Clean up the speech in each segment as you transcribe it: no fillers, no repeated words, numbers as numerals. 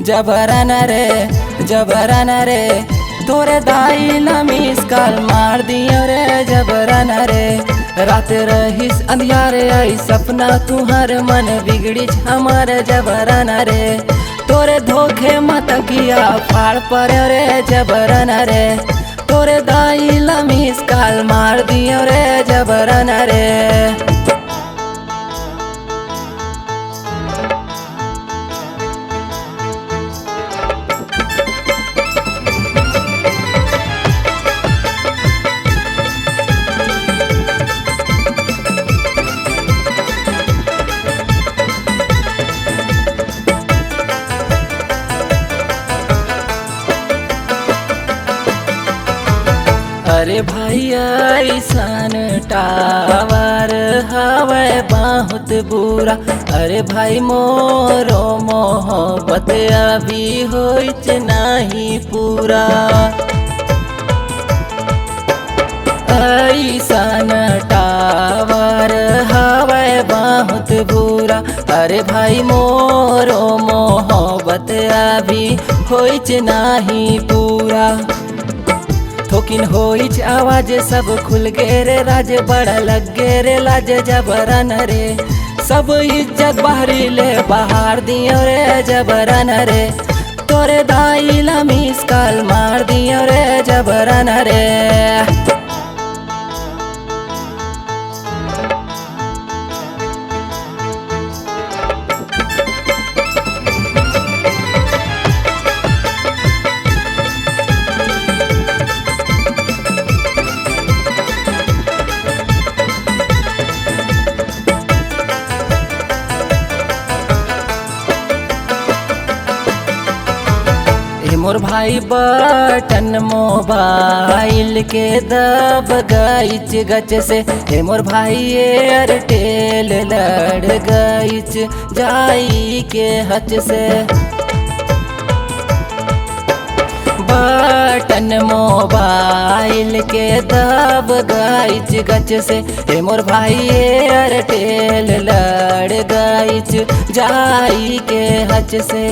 जबरन रे जबरन रे तोरे दाई ला मिस कॉल मार दियो रे जबरन रे। रात रहीस अंधियारे आई सपना तुहर मन बिगड़ी हमार जबरन रे। तोरे धोखे मत किया फाड़ पर रे जबरन रे। तोरे दाई ला मिस कॉल मार दियो रे जबरन रे। अरे भाई ऐसन टावर हवे बहुत बुरा। अरे भाई मोरो मोहब्बत अभी होइच नहीं पूरा। ऐसन टावर हवे बहुत बुरा। अरे भाई मोरो मोहब्बत अभी होइच नहीं पूरा। थोकिन होइच आवाज सब खुल गे रे राज बड़ा लग गे रे लाज जबरन रे। सब इज्जत बाहरी ले बाहर दियो रे जबरन रे। तोरे दाई ला मिस कॉल मार दियो रे जबरन रे। मोर भाई बटन मोबाइल के दब गईच गच से। हे मोर भाई एयरटेल लड़ गईच जाई के हच से। बटन मोबाइल के दब गईच गच से। हे मोर भाई एयरटेल लड़ गईच जाई के हच से।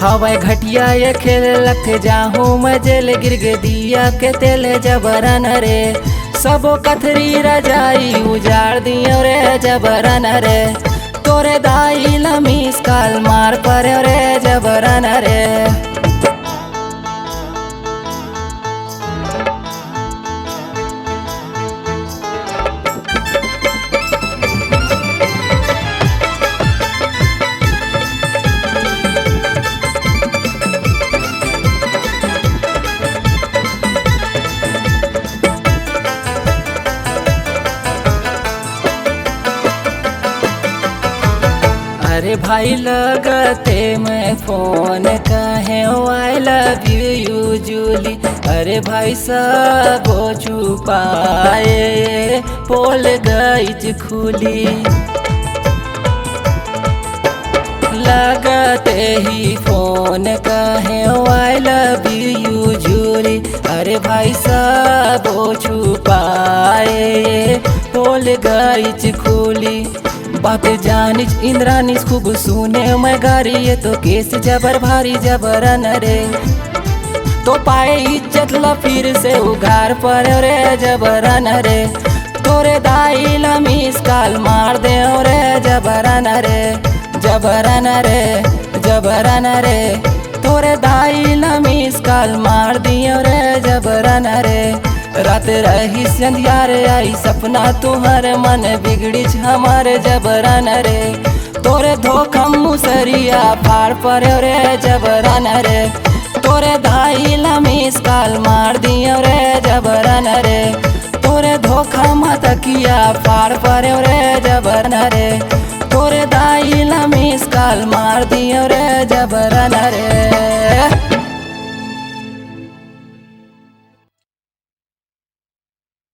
हवाई घटिया ये खेल लख जाहूँ मैं जेल गिर गे दिया के तेल जबरन रे। सबो कथरी रजाई उजाड़ दियो रे जबरन रे। तोरे दाई ला मिस कॉल मार पर रे जबरन रे। अरे भाई लगते मैं फोन कहे आई लव यू जूली। अरे भाई सब छुपाए पोल गईच खुली। लगते ही फोन कहे आई लव यू जूली। अरे भाई सब छुपाए पोल गईच खुली। बात जानिच इंद्रानिच खूब सुने मैं गारी ये तो केस जबर भारी जबरन रे। तो पाए इज्जत ला फिर से उगार पर रे जबरन रे। तोरे दाई ला मिस कॉल मार दे रे जबरन रे जबरन रे जबरन रे। तोरे दाई ला मिस कॉल मार दियो रे जबरन रे। रात रही संध्यारे आई सपना तुहर मन बिगड़ी हमारे जबरन रे। तोरे धोखा मुसरिया फाड़ पर रे जबरन रे। तोरे दाई ला मिस कॉल मार दियो रे जबरन रे। तोरे धोखा मत किया फाड़ पर रे जबरन रे। तोरे दाई ला मिस कॉल मार दियो रे जबरन रे।